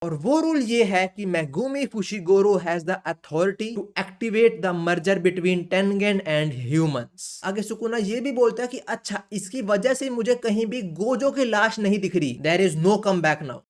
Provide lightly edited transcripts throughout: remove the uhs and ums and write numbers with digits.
और वो रूल ये है कि Megumi Fushiguro has the authority to activate the merger between Tengen and humans. आगे सुकुना ये भी बोलता है कि अच्छा इसकी वजह से मुझे कहीं भी गोजो की लाश नहीं दिख रही, there is no come back now.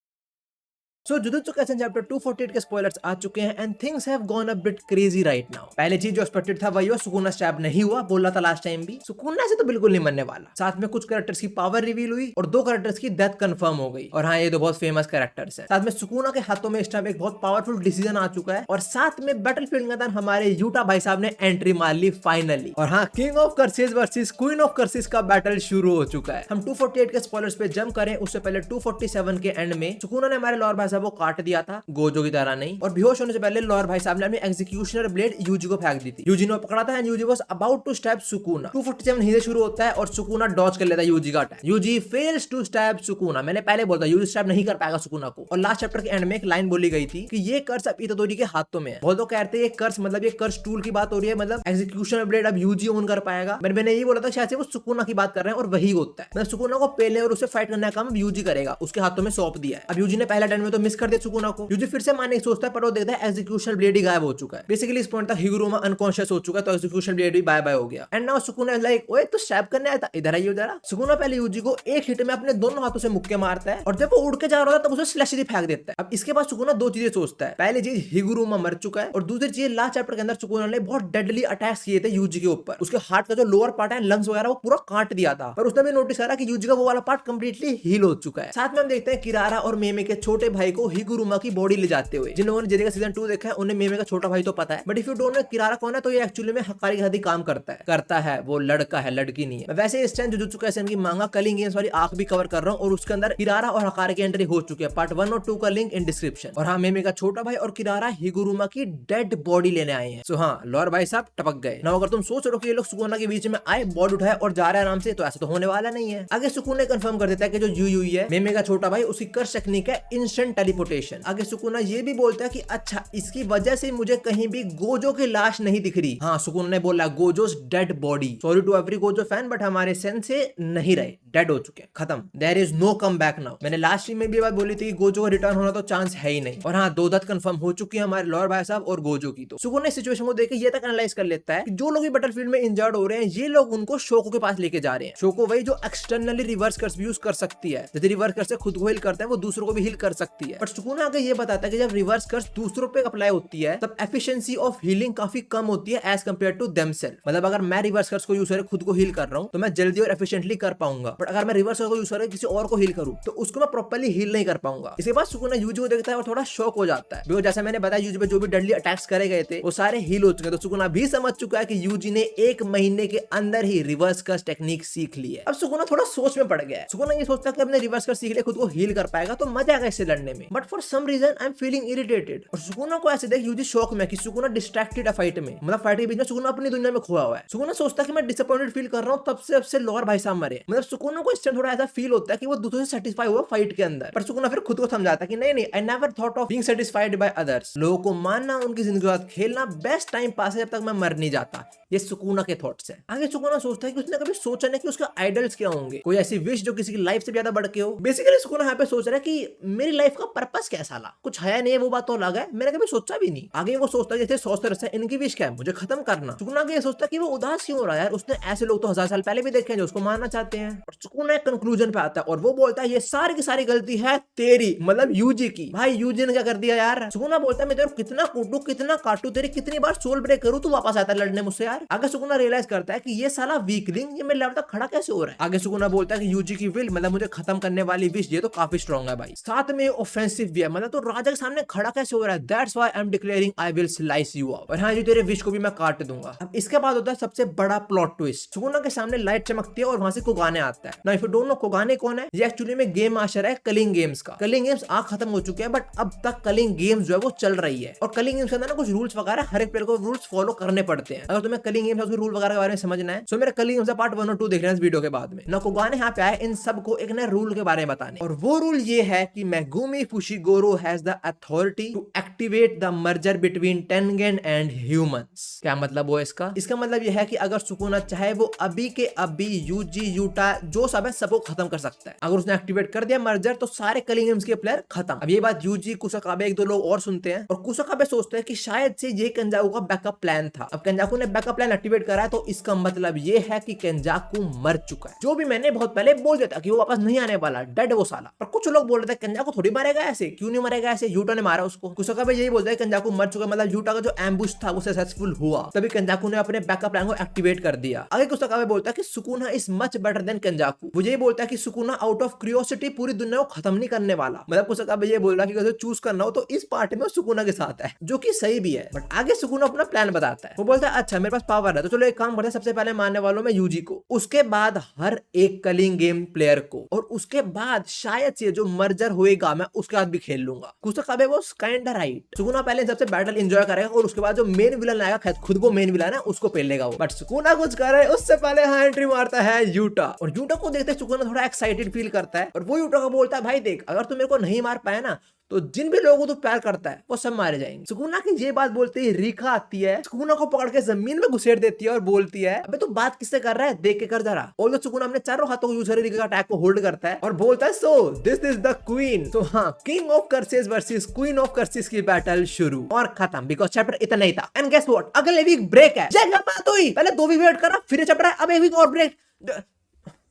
So Jujutsu Kaisen chapter 248 के स्पॉयलर्स आ चुके हैं and things have gone a bit crazy right now. पहले चीज जो एक्सपेक्टेड था वही हुआ, सुकुना स्टैब नहीं हुआ, बोला था लास्ट टाइम भी, सुकुना से तो बिल्कुल नहीं मरने वाला। साथ में कुछ कैरेक्टर्स की पावर रिवील हुई और 2 कैरेक्टर्स की डेथ कंफर्म हो गई। और हाँ, ये तो बहुत फेमस कैरेक्टर्स हैं। साथ में सुकुना के हाथों में इस टाइम एक बहुत पावरफुल डिसीजन आ चुका है और साथ में बैटलफील्ड के अंदर हमारे यूटा भाई साहब ने एंट्री मार ली फाइनली। और हाँ, king of curses versus queen of curses का बैटल शुरू हो चुका है। हम 248 के स्पॉयलर्स पे जंप करें उससे पहले 247 के एंड में सुकुना ने हमारे लॉर्ड भाई साहब को काट दिया था, गोजो की तरह नहीं। और बेहोश होने से पहले लॉर्ड भाई साहब ने अपनी एग्जीक्यूशनर ब्लेड यूजी को फेंक दी थी। यूजी ने पकड़ा था and Yuji was about to stab Sukuna. 247 यहीं से शुरू होता है और सुकुना डॉज कर लेता है यूजी का attack. Yuji fails to stab Sukuna. मैंने पहले बोला था यूजी स्टैब नहीं कर पाएगा सुकुना को। और लास्ट चैप्टर के एंड में एक लाइन बोली गई थी कि ये कर्स अब इतादोरी के हाथों में है। बहुत लोग कहते हैं ये कर्स मतलब ये कर्स टूल की बात हो रही है, मतलब एग्जीक्यूशनर ब्लेड अब यूजी ओन कर पाएगा। मैंने यही बोला था शायद से वो सुकुना की बात कर रहे हैं और वही होता है। मतलब सुकुना को पहले और उसे फाइट करने का काम यूजी करेगा, उसके हाथों में सौंप दिया है। अब यूजी ने पहला टर्न में तो मिस कर दिया सुकुना को। यूजी फिर से मारने की सोचता है पर वो देखता है एग्जीक्यूशन ब्लेड ही गायब हो चुका है। बेसिकली इस पॉइंट तक हिगुरुमा अनकॉन्शियस हो चुका है तो एग्जीक्यूशन ब्लेड भी बाय बाय हो गया। And now Sukuna is like ओए तो स्टैब करने आया था, इधर आइए जरा। सुकुना पहले यूजी को एक हिट में अपने दोनों हाथों से मुक्के मारता है और जब वो उड़ के जा रहा था तब उसे स्लैशरी फेंक देता है। अब इसके बाद सुकुना 2 चीजें सोचता है। पहली चीज हिगुरुमा मर चुका है और दूसरी चीज लास्ट चैप्टर के अंदर सुकुना ने बहुत डेडली अटैक्स किए थे यूजी के ऊपर। उसके हार्ट का जो लोअर पार्ट है, लंग्स वगैरह, वो पूरा काट दिया था। पर उसने भी नोटिस करा कि यूजी का वो वाला पार्ट कंप्लीटली हील हो चुका है। साथ में हम देखते हैं किरारा और मेमे के छोटे भाई को हिगुरुमा की बॉडी ले जाते हुए। जिन लोगों ने जेरे का सीजन 2 देखा है उन्हें मेमे का छोटा भाई तो पता है, but if you don't know Kirara कौन है तो ये एक्चुअली में हक्कारी के साथ ही काम करता है। वो लड़का है, लड़की नहीं है। वैसे इस टाइम जुजुत्सु काइसेन की मांगा कलिंग गेम्स वाली आंख भी कवर कर रहा हूं और उसके अंदर किरारा और हकारी की एंट्री हो चुकी है। पार्ट 1 और 2 का लिंक इन डिस्क्रिप्शन। और हाँ, मेमे का छोटा भाई और किरारा हिगुरुमा की डेड बॉडी लेने आए हैं। सो हाँ, लॉर्ड भाई साहब टपक गए ना। अगर तुम सोच रहे हो कि ये लोग सुकुना के बीच में आए, बॉडी उठाए और जा रहे हैं आराम से, तो ऐसा तो होने वाला नहीं है। आगे सुकुना कंफर्म कर देता है कि जो यूई है मेमे का छोटा भाई, उसकी कर्स टेक्निक है इंस्टेंट टेलीपोर्टेशन। आगे सुकुना ये भी बोलता है कि अच्छा इसकी वजह से मुझे कहीं भी गोजो की लाश नहीं दिख रही। हाँ, सुकुना ने बोला Gojo's dead body. Sorry to every Gojo fan, but हमारे सेंस से नहीं रहे, डेड हो चुके हैं, खत्म। There is no come back now. मैंने लास्ट स्ट्रीम में भी बात बोली थी कि गोजो का रिटर्न होना तो चांस है ही नहीं। और हाँ, 2 डेथ कंफर्म हो चुकी है हमारे लॉर्ड भाई साहब और गोजो की। तो सुकुना इस सिचुएशन को देख ये तक एनालाइज कर लेता है कि जो लोग भी बैटलफील्ड में इंजर्ड हो रहे हैं ये लोग उनको शोको के पास लेके जा रहे हैं। शोको वही जो एक्सटर्नली रिवर्स कर्स यूज कर सकती है। जैसे रिवर्स कर्स से खुद को हील करते हैं वो दूसरों को भी हील कर सकती है। बट सुकुना आगे ये बताता है कि जब रिवर्स कर्स दूसरों पे अप्लाई होती है तब एफिशिएंसी ऑफ हीलिंग काफी कम होती है एज कंपेयर टू देमसेल्फ। मतलब अगर मैं रिवर्स कर्स को यूज करके खुद को हील कर रहा हूं तो मैं जल्दी और एफिशिएंटली कर पाऊंगा, बट अगर मैं रिवर्स कर्स को यूज करके किसी और को हील करूं तो उसको मैं प्रॉपर्ली हील नहीं कर पाऊंगा। इसके बाद सुकुना यूजी को देखता है और थोड़ा शॉक हो जाता है बिकॉज़ जैसा मैंने बताया यूजी पे जो भी डेडली अटैक्स करे गए थे वो सारे हील हो चुके हैं। तो सुकुना भी समझ चुका है कि यूजी ने 1 महीने के अंदर ही रिवर्स कर्स टेक्निक सीख ली है। अब सुकुना थोड़ा सोच में पड़ गया है। सुकुना ये सोचता है कि अपने रिवर्स कर्स सीख ले, खुद को हील कर पाएगा तो मजा आएगा इससे लड़ने में। But for some reason I am feeling irritated. और सुकुना को ऐसे देख यूजी शॉक में कि सुकुना डिस्ट्रैक्टेड है फाइट में, मतलब फाइट के बीच में सुकुना अपनी दुनिया में खोया हुआ है। सुकुना सोचता है कि मैं डिसअपॉइंटेड फील कर रहा हूं तब से लॉर्ड भाई साहब मरे। मतलब सुकुना को इस टाइम थोड़ा ऐसा फील होता है कि वो दूसरों से सेटिस्फाई हुआ फाइट के अंदर। पर सुकुना फिर खुद को समझाता है कि नहीं, I never thought of being satisfied by others. लोगों को मानना, उनकी जिंदगी के साथ खेलना बेस्ट टाइम पास है जब तक मैं मर नहीं जाता। ये सुकुना के थॉट्स है। आगे सुकुना सोचता है कि उसने कभी सोचा नहीं कि उसके आइडल्स क्या होंगे, कोई ऐसी विश जो किसी की लाइफ से ज्यादा बढ़ के हो। बेसिकली सुकुना यहाँ पे सोच रहा है कि मेरी लाइफ का पर्पस क्या साला, कुछ है नहीं है, वो बात तो अलग है, मैंने कभी सोचा भी नहीं। आगे वो सोचता है जैसे सॉर्सरर्स है, इनकी विश क्या है, मुझे खत्म करना। सुकुना आगे ये सोचता है कि वो उदास क्यों हो रहा है यार, उसने ऐसे लोग तो 1000 साल पहले भी देखे हैं जो उसको मारना चाहते हैं। और सुकुना एक कंक्लूजन पे आता है और वो बोलता है ये सारी की सारी गलती है तेरी, मतलब यूजी की। भाई यूजी ने क्या कर दिया यार। सुकुना बोलता है मैं तेरे को कितना कूटू, कितना काटू, तेरी कितनी बार सोल ब्रेक करूं, तू वापस आता है लड़ने मुझसे यार। आगे सुकुना रियलाइज करता है कि ये साला वीकलिंग ये मेरे लेवल तक खड़ा कैसे हो रहा है। आगे सुकुना बोलता है कि यूजी की विल, मतलब मुझे खत्म करने वाली विश, ये तो काफी स्ट्रॉन्ग है भाई, साथ में ऑफेंसिव भी है, मतलब तो राजा के सामने खड़ा कैसे हो रहा है। That's why I am declaring I will slice you out. और हाँ, जो तेरे विश को भी मैं काट दूंगा। अब इसके बाद होता है सबसे बड़ा प्लॉट ट्विस्ट। सुकुना के सामने लाइट चमकती है और वहां से कोगाने आता है। ना इफ यू डोंट नो कोगाने कौन है, ये एक्चुअली में गेम मास्टर है कलिंग गेम्स का। कलिंग गेम्स आ खत्म हो चुके हैं बट अब तक कलिंग गेम्स जो है वो चल रही है। और कलिंग गेम्स के अंदर ना कुछ रूल्स वगैरह हर एक प्लेयर को रूल्स फॉलो करने पड़ते हैं। अगर तुम्हें कलिंग गेम्स के रूल वगैरह के बारे में समझना है तो मेरे कलिंग गेम्स पार्ट 1 और 2 देख लेना इस वीडियो के बाद में। ना कोगाने यहाँ पे आए इन सबको एक नए रूल के बारे में बताने। और वो रूल ये है कि Megumi Fushiguro has the authority to activate the merger between Tengen and humans। क्या मतलब हुआ इसका? इसका मतलब यह है कि अगर सुकुना चाहे वो अभी के अभी यूजी यूटा जो सब है सबको खत्म कर सकता है। अगर उसने एक्टिवेट कर दिया मर्जर तो सारे कलिंग गेम्स के प्लेयर खत्म। अब ये बात यूजी कुसाकाबे एक दो लोग और सुनते हैं और कुसाकाबे सोचते हैं कि शायद से ये केंजाकू का बैकअप प्लान था। अब केंजाकू ने बैकअप प्लान एक्टिवेट करा है तो इसका मतलब ये है कि केंजाकू मर चुका है, जो भी मैंने बहुत पहले बोल दिया था कि वो वापस नहीं आने वाला, डेड वो साला। पर कुछ लोग बोल रहे थे केंजाकू थोड़ी मारेगा ऐसे, क्यों नहीं मरेगा ऐसे, यूटा ने मारा उसको। कुसाकाबे यही बोलता है केंजाकू मर चुका, मतलब यूटा का जो एम्बुश था वो सक्सेसफुल हुआ, तभी केंजाकू ने अपने बैकअप प्लान को एक्टिवेट कर दिया। आगे कुसाकाबे बोलता है कि Sukuna is much better than Kenjaku. वो यही बोलता है कि सुकुना आउट ऑफ क्यूरियोसिटी पूरी दुनिया को खत्म नहीं करने वाला। मतलब कुसाकाबे ये बोल रहा है कि अगर चूज करना हो तो इस पार्ट में सुकुना के साथ है, जो कि सही भी है। बट आगे सुकुना अपना प्लान बताता है। वो बोलता है अच्छा मेरे पास पावर है तो चलो एक काम करते हैं, सबसे पहले मारने वालों में यूजी को, उसके बाद हर एक कलिंग गेम प्लेयर को, और उसके बाद शायद से जो मर्जर होएगा मैं उसके बाद भी खेल लूंगा। कुसाकाबे वो काइंड राइट। सुकुना पहले सबसे बैटल एंजॉय करेगा और उसके बाद जो मेन विलन आएगा, खैर खुद वो मेन विलन है, उसको पेलेगा वो। बट सुकुना कुछ कर रहा है उससे पहले हाँ एंट्री मारता है यूटा, और यूटा को देखते सुकुना थोड़ा एक्साइटेड फील करता है और वो यूटा को बोलता है भाई देख अगर तू मेरे को नहीं मार पाया ना तो जिन भी लोगों को तो प्यार करता है वो सब मारे जाएंगे। सुकुना की ये बात बोलते ही रिका आती है, सुकुना को पकड़ के जमीन में घुसेड़ देती है और बोलती है अबे तू बात किससे कर रहा है, देख के कर जरा। और सुकुना अपने चारों हाथों को यूज कर रिका का अटैक को होल्ड करता है और बोलता है so this is the queen. तो हाँ, king of curses versus queen of curses की बैटल शुरू और खत्म, बिकॉज चैप्टर इतना ही था। एंड गेस व्हाट, अगले वीक ब्रेक है। बात हुई पहले 2 वीक वेट करा, फिर चैप्टर है, अब एक वीक और ब्रेक।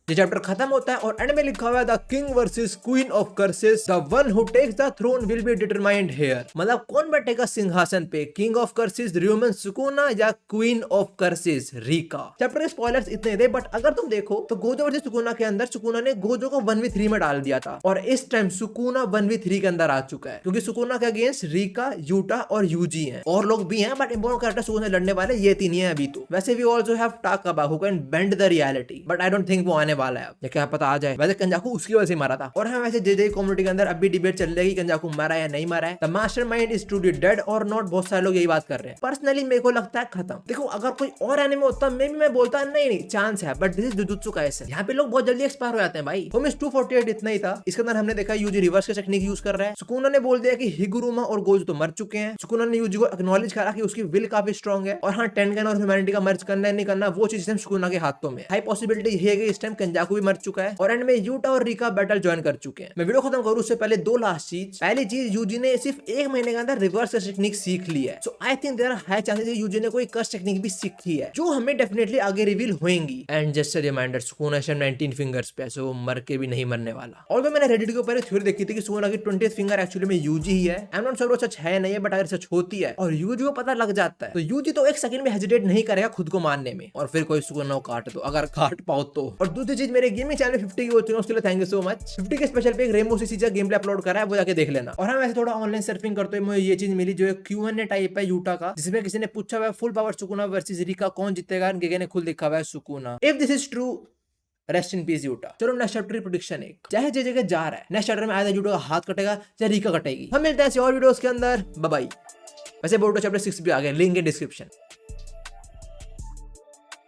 ये चैप्टर खत्म होता है और एंड में लिखा हुआ है the king versus queen of curses, the one who takes the throne will be determined here. मतलब कौन बैठेगा सिंहासन पे, king of curses Ryomen Sukuna या queen of curses Rika. Chapter के स्पॉयलर्स इतने थे, बट अगर तुम देखो तो गोजो वर्सेस सुकुना के अंदर सुकुना ने गोजो को 1v3 में डाल दिया था और इस टाइम सुकुना 1v3 के अंदर आ चुका है, क्योंकि सुकुना के अगेंस्ट रिका, यूटा और यूजी हैं। और लोग भी हैं बट इंपॉर्टेंट कैरेक्टर सुकुना लड़ने वाले ये 3 ही हैं अभी तो। वैसे we also have Takaba who can bend the reality, but I don't think वो आने वाला है, या क्या पता आ जाए। वैसे केंजाकू उसकी वजह से मारा था। और हाँ वैसे जे कम्युनिटी के अंदर अभी डिबेट चल रही है कि केंजाकू मारा या नहीं मारा है, the mastermind is truly dead और नॉट। बहुत सारे लोग यही बात कर रहे हैं। पर्सनली मेरे को लगता है खत्म। देखो अगर कोई और एनिमे होता मैं बोलता नहीं चांस है, but this is jujutsu Kaisen. यहाँ पे लोग बहुत जल्दी एक्सपायर हो जाते हैं भाई। वो मिस 248 इतना ही था। इसके अंदर हमने देखा यूजी रिवर्स के टेक्निक यूज कर रहा है। सुकुना ने बोल दिया कि हिगुरुमा और गोजो तो मर चुके हैं। सुकुना ने यूजी को एक्नॉलेज करा कि उसकी विल काफी स्ट्रॉन्ग है और हाँ टेंगन और ह्यूमैनिटी का मर्ज करना है नहीं करना वो चीज सुकुना के हाथों में। हाई पॉसिबिलिटी है कि इस टाइम केंजाकू भी मर चुका है और एंड में यूटा और रिका बैटल ज्वाइन कर चुके हैं। मैं वीडियो खत्म करूं उससे पहले 2 लास्ट चीज। पहली चीज, यूजी ने सिर्फ 1 महीने के अंदर रिवर्स टेक्निक सीख ली है। So I think there are high chances Yuji ने कोई कर्स टेक्निक भी सीखी है जो हमें डेफिनेटली आगे रिवील होंगी। And just a reminder, Sukuna 19 fingers पे, सो मर के भी नहीं मरने वाला। ऑल्दो मैंने रेडिट के ऊपर एक थ्योरी देखी थी कि सुकुना की 20th फिंगर एक्चुअली में यूजी ही है। आई एम नॉट श्योर वो सच है नहीं है, बट अगर सच होती है और यूजी को पता लग जाता है तो यूजी तो 1 सेकंड में हेजिटेट नहीं करेगा खुद को मारने में और फिर कोई सुकुना को काट दो, अगर काट पाओ तो। और दूसरी चीज, मेरे गेमिंग चैनल 50 की वॉचिंग उसके लिए थैंक यू सो मच। 50 के स्पेशल पे एक रेनबो सीरीज का गेम प्ले अपलोड करा है, वो जाके देख लेना। और हाँ वैसे थोड़ा ऑनलाइन सर्फिंग करते हुए मुझे ये चीज मिली जो एक Q&A टाइप है यूटा का, जिसमें किसी ने पूछा हुआ है full power Sukuna versus Rika कौन जीतेगा। गेगे ने खुद लिखा हुआ है Sukuna. If this is true rest in peace Yuta. चलो नेक्स्ट चैप्टर की प्रेडिक्शन एक, चाहे जे जगह जा रहा है नेक्स्ट चैप्टर में आया यूटा का हाथ कटेगा चाहे रिका कटेगी। हम मिलते हैं ऐसे और वीडियोस के अंदर। Bye bye. वैसे बोरुतो चैप्टर 6 भी आ गया, लिंक इन डिस्क्रिप्शन।